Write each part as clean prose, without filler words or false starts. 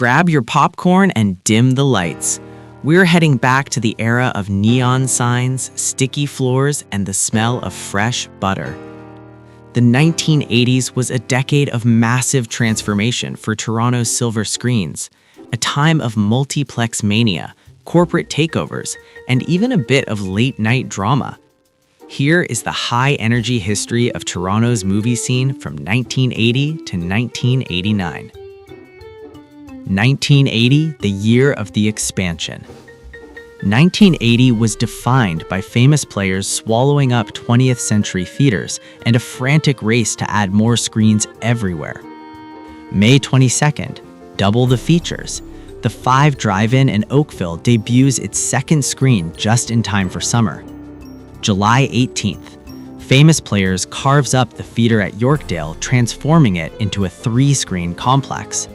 Grab your popcorn and dim the lights. We're heading back to the era of neon signs, sticky floors, and the smell of fresh butter. The 1980s was a decade of massive transformation for Toronto's silver screens, a time of multiplex mania, corporate takeovers, and even a bit of late-night drama. Here is the high-energy history of Toronto's movie scene from 1980 to 1989. 1980, the year of the expansion. 1980 was defined by famous players swallowing up 20th century theaters and a frantic race to add more screens everywhere. May 22nd, double the features. The 5 Drive-In in Oakville debuts its second screen just in time for summer. July 18th, famous players carves up the theater at Yorkdale, transforming it into a 3-screen complex.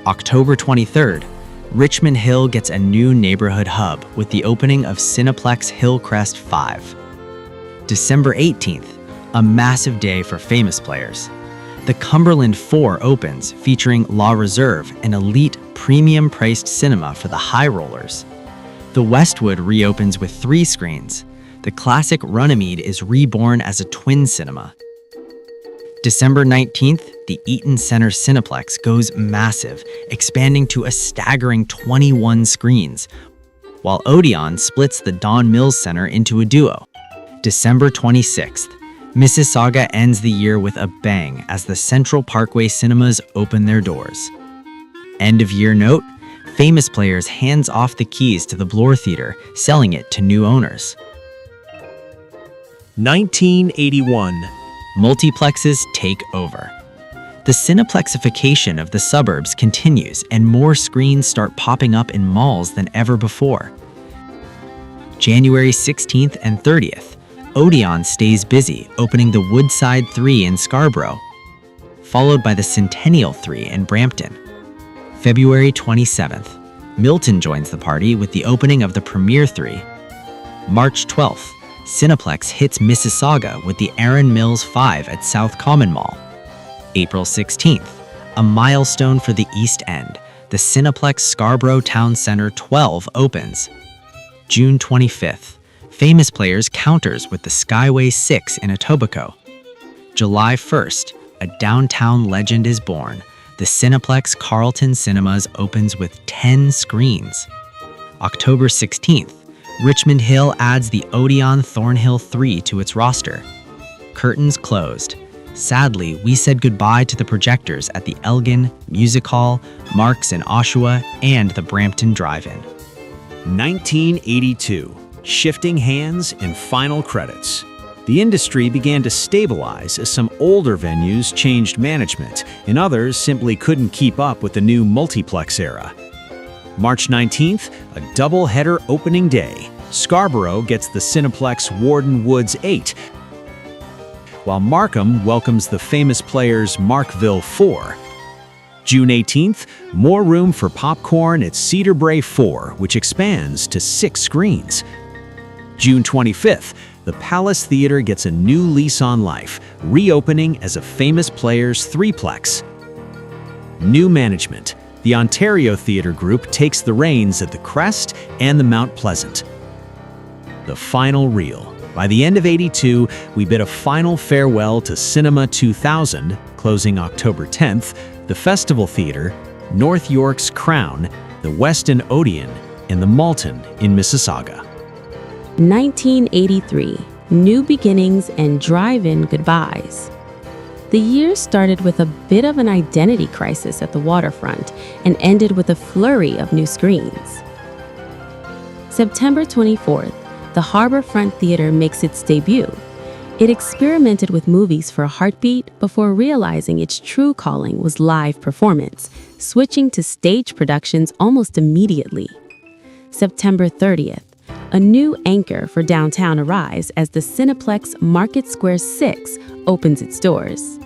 October 23rd, Richmond Hill gets a new neighborhood hub with the opening of Cineplex Hillcrest 5. December 18th, a massive day for famous players. The Cumberland 4 opens, featuring La Reserve, an elite, premium-priced cinema for the high rollers. The Westwood reopens with 3 screens. The classic Runnymede is reborn as a twin cinema. December 19th, the Eaton Center Cineplex goes massive, expanding to a staggering 21 screens, while Odeon splits the Don Mills Center into a duo. December 26th, Mississauga ends the year with a bang as the Central Parkway Cinemas open their doors. End-of-year note, famous players hands off the keys to the Bloor Theatre, selling it to new owners. 1981. Multiplexes take over. The cineplexification of the suburbs continues, and more screens start popping up in malls than ever before. January 16th and 30th, Odeon stays busy, opening the Woodside 3 in Scarborough, followed by the Centennial 3 in Brampton. February 27th, Milton joins the party with the opening of the Premier 3. March 12th, Cineplex hits Mississauga with the Aaron Mills 5 at South Common Mall. April 16th, a milestone for the East End, the Cineplex Scarborough Town Centre 12 opens. June 25th, famous players counters with the Skyway 6 in Etobicoke. July 1st, a downtown legend is born. The Cineplex Carlton Cinemas opens with 10 screens. October 16th, Richmond Hill adds the Odeon Thornhill 3 to its roster. Curtains closed. Sadly, we said goodbye to the projectors at the Elgin, Music Hall, Marks in Oshawa, and the Brampton Drive-In. 1982. Shifting hands and final credits. The industry began to stabilize as some older venues changed management, and others simply couldn't keep up with the new multiplex era. March 19th, a double-header opening day. Scarborough gets the Cineplex Warden Woods 8, while Markham welcomes the famous players Markville 4. June 18th, more room for popcorn at Cedar Brae 4, which expands to 6 screens. June 25th, the Palace Theatre gets a new lease on life, reopening as a famous players 3-plex. New management. The Ontario Theatre Group takes the reins at the Crest and the Mount Pleasant. The final reel. By the end of '82, we bid a final farewell to Cinema 2000, closing October 10th, the Festival Theatre, North York's Crown, the Westin Odeon, and the Malton in Mississauga. 1983. New beginnings and drive-in goodbyes. The year started with a bit of an identity crisis at the waterfront and ended with a flurry of new screens. September 24th, the Harbourfront Theatre makes its debut. It experimented with movies for a heartbeat before realizing its true calling was live performance, switching to stage productions almost immediately. September 30th, a new anchor for downtown arrives as the Cineplex Market Square 6 opens its doors.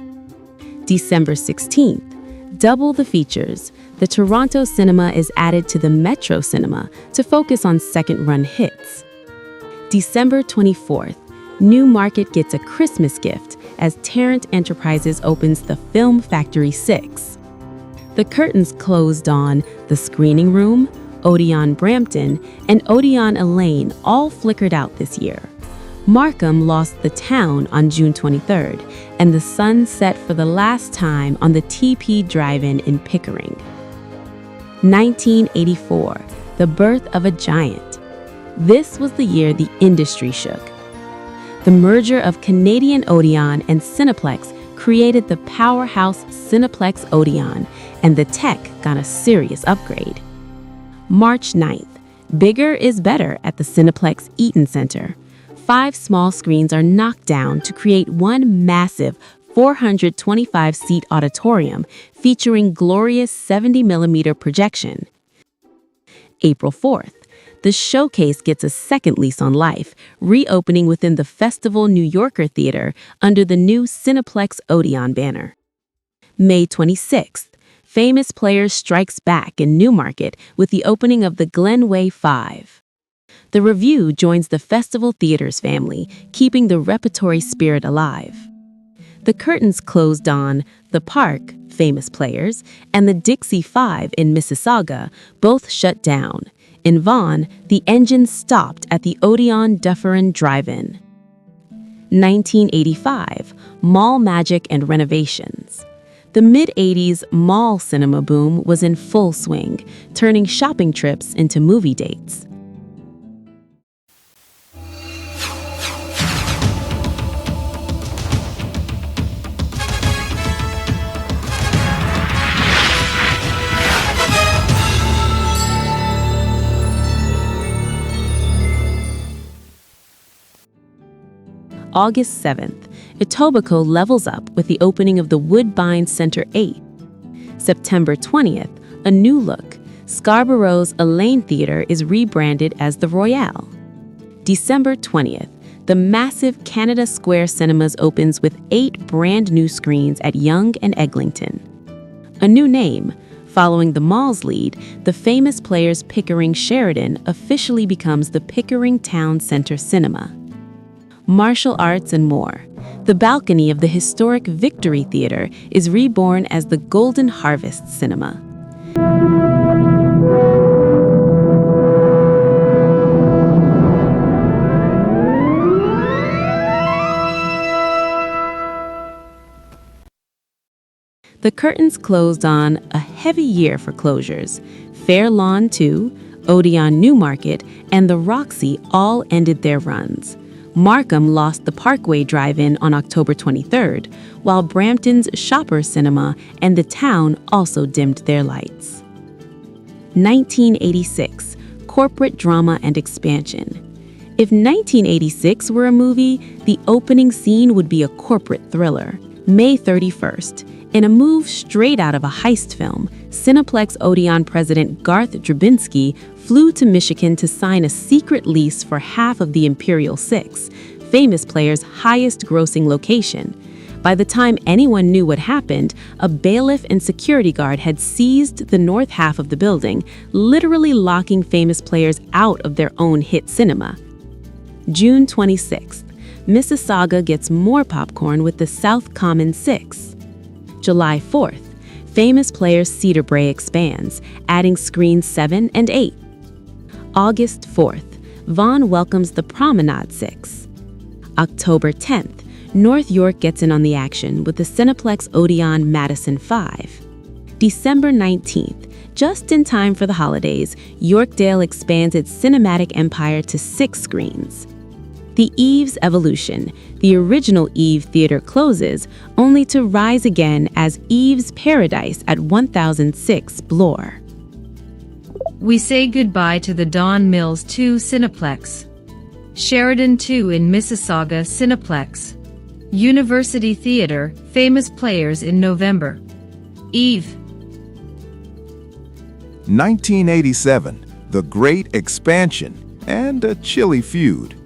December 16th, double the features. The Toronto Cinema is added to the Metro Cinema to focus on second-run hits. December 24th, Newmarket gets a Christmas gift as Tarrant Enterprises opens the Film Factory 6. The curtains closed on the screening room, Odeon Brampton, and Odeon Elaine all flickered out this year. Markham lost the town on June 23rd, and the sun set for the last time on the TP Drive-In in Pickering. 1984, the birth of a giant. This was the year the industry shook. The merger of Canadian Odeon and Cineplex created the powerhouse Cineplex Odeon, and the tech got a serious upgrade. March 9th, bigger is better at the Cineplex Eaton Center. 5 small screens are knocked down to create one massive 425-seat auditorium featuring glorious 70mm projection. April 4th, the showcase gets a second lease on life, reopening within the Festival New Yorker Theater under the new Cineplex Odeon banner. May 26th, Famous Players strikes back in Newmarket with the opening of the Glenway 5. The Review joins the Festival Theater's family, keeping the repertory spirit alive. The curtains closed on The Park, Famous Players, and the Dixie 5 in Mississauga, both shut down. In Vaughan, the engine stopped at the Odeon Dufferin Drive-In. 1985, Mall Magic and Renovations. The mid-'80s mall cinema boom was in full swing, turning shopping trips into movie dates. August 7th, Etobicoke levels up with the opening of the Woodbine Center 8. September 20th, a new look. Scarborough's Elaine Theatre is rebranded as the Royale. December 20th, the massive Canada Square Cinemas opens with 8 brand new screens at Yonge and Eglinton. A new name. Following the mall's lead, the Famous Players Pickering Sheridan officially becomes the Pickering Town Centre Cinema. Martial arts and more. The balcony of the historic Victory Theatre is reborn as the Golden Harvest Cinema. The curtains closed on a heavy year for closures. Fair Lawn 2, Odeon Newmarket, and the Roxy all ended their runs. Markham lost the Parkway Drive-In on October 23rd, while Brampton's Shopper Cinema and the Town also dimmed their lights. 1986, Corporate Drama and Expansion. If 1986 were a movie, the opening scene would be a corporate thriller. May 31st, in a move straight out of a heist film, Cineplex Odeon president Garth Drabinsky flew to Michigan to sign a secret lease for half of the Imperial 6, Famous Players' highest-grossing location. By the time anyone knew what happened, a bailiff and security guard had seized the north half of the building, literally locking Famous Players out of their own hit cinema. June 26th, Mississauga gets more popcorn with the South Common 6. July 4th, Famous Players Cedar Brae expands, adding screens 7 and 8. August 4th, Vaughan welcomes the Promenade 6. October 10th, North York gets in on the action with the Cineplex Odeon Madison 5. December 19th, just in time for the holidays, Yorkdale expands its cinematic empire to 6 screens. The Eve's evolution. The original Eve Theatre closes, only to rise again as Eve's Paradise at 1006 Bloor. We say goodbye to the Don Mills 2 Cineplex, Sheridan 2 in Mississauga Cineplex, University Theatre, Famous Players in November. Eve. 1987, The Great Expansion, and a chilly feud.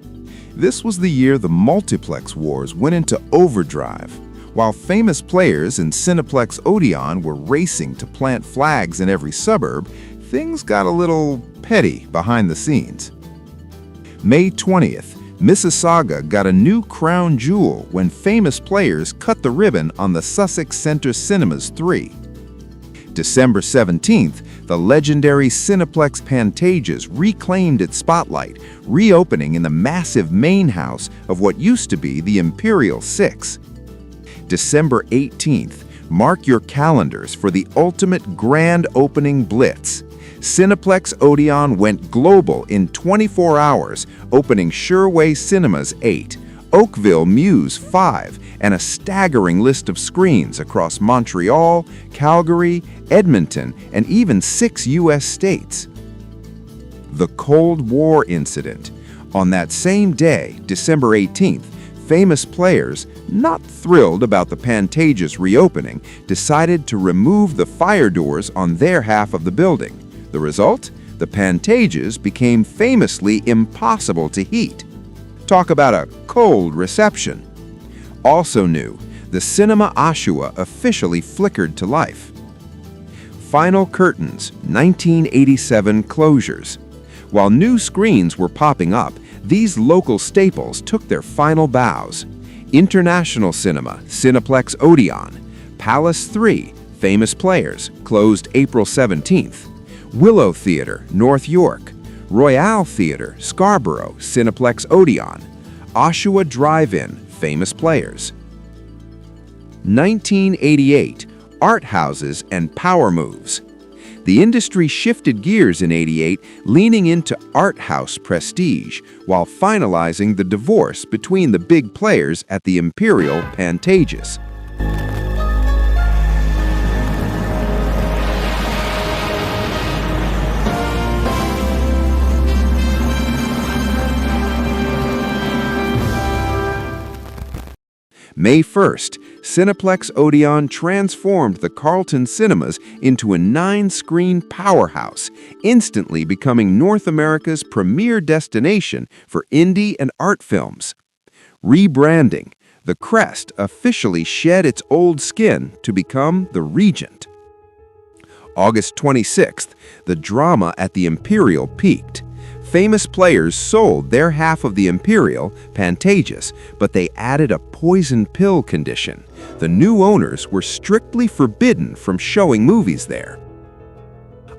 This was the year the multiplex wars went into overdrive. While Famous Players and Cineplex Odeon were racing to plant flags in every suburb, things got a little petty behind the scenes. May 20th, Mississauga got a new crown jewel when Famous Players cut the ribbon on the Sussex Centre Cinemas 3. December 17th, the legendary Cineplex Pantages reclaimed its spotlight, reopening in the massive main house of what used to be the Imperial 6. December 18th, mark your calendars for the ultimate grand opening blitz. Cineplex Odeon went global in 24 hours, opening Sherway Cinemas 8, Oakville Muse 5, and a staggering list of screens across Montreal, Calgary, Edmonton, and even 6 U.S. states. The Cold War Incident. On that same day, December 18th, famous players, not thrilled about the Pantages reopening, decided to remove the fire doors on their half of the building. The result? The Pantages became famously impossible to heat. Talk about a cold reception. Also new, the Cinema Oshawa officially flickered to life. Final curtains, 1987 closures. While new screens were popping up, these local staples took their final bows. International Cinema, Cineplex Odeon, Palace 3, Famous Players, closed April 17th. Willow Theatre, North York, Royale Theatre, Scarborough, Cineplex Odeon, Oshawa Drive-In, Famous Players. 1988, Art Houses and Power Moves. The industry shifted gears in '88, leaning into art house prestige, while finalizing the divorce between the big players at the Imperial Pantages. May 1st, Cineplex Odeon transformed the Carlton Cinemas into a 9-screen powerhouse, instantly becoming North America's premier destination for indie and art films. Rebranding, the Crest officially shed its old skin to become the Regent. August 26th, the drama at the Imperial peaked. Famous players sold their half of the Imperial, Pantages, but they added a poison pill condition. The new owners were strictly forbidden from showing movies there.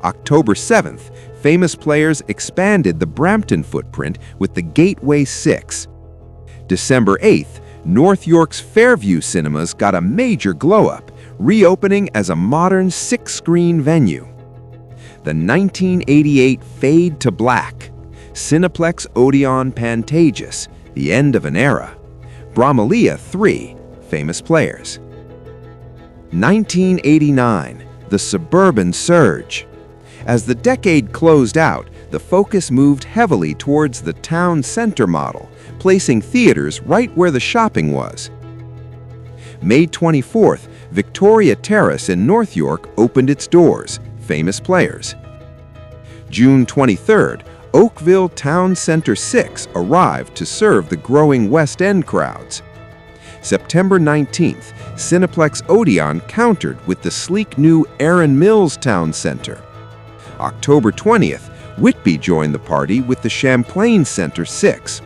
October 7th, Famous Players expanded the Brampton footprint with the Gateway 6. December 8th, North York's Fairview Cinemas got a major glow-up, reopening as a modern 6-screen venue. The 1988 Fade to Black. Cineplex Odeon Pantages, the end of an era. Brahmalia 3, Famous Players. 1989, the Suburban Surge. As the decade closed out, the focus moved heavily towards the town center model, placing theaters right where the shopping was. May 24th, Victoria Terrace in North York opened its doors, Famous Players. June 23rd, Oakville Town Center 6 arrived to serve the growing West End crowds. September 19th, Cineplex Odeon countered with the sleek new Erin Mills Town Center. October 20th, Whitby joined the party with the Champlain Center 6.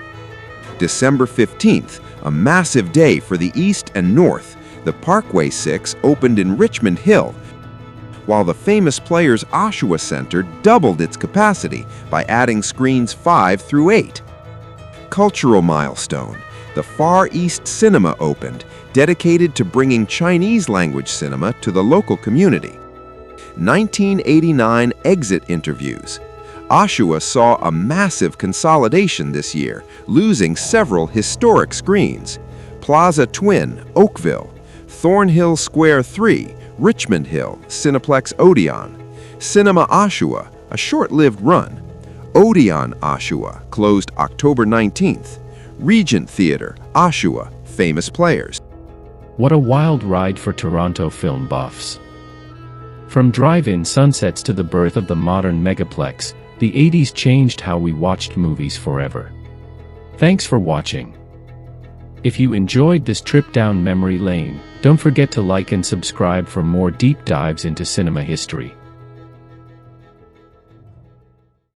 December 15th, a massive day for the East and North, the Parkway 6 opened in Richmond Hill, while the Famous Players Oshawa Center doubled its capacity by adding screens 5 through 8. Cultural milestone, the Far East Cinema opened, dedicated to bringing Chinese-language cinema to the local community. 1989 exit interviews. Oshawa saw a massive consolidation this year, losing several historic screens. Plaza Twin, Oakville, Thornhill Square 3, Richmond Hill, Cineplex Odeon, Cinema Oshawa, a short-lived run, Odeon Oshawa, closed October 19th, Regent Theatre, Oshawa, Famous Players. What a wild ride for Toronto film buffs. From drive-in sunsets to the birth of the modern megaplex, the 80s changed how we watched movies forever. Thanks for watching. If you enjoyed this trip down memory lane, don't forget to like and subscribe for more deep dives into cinema history.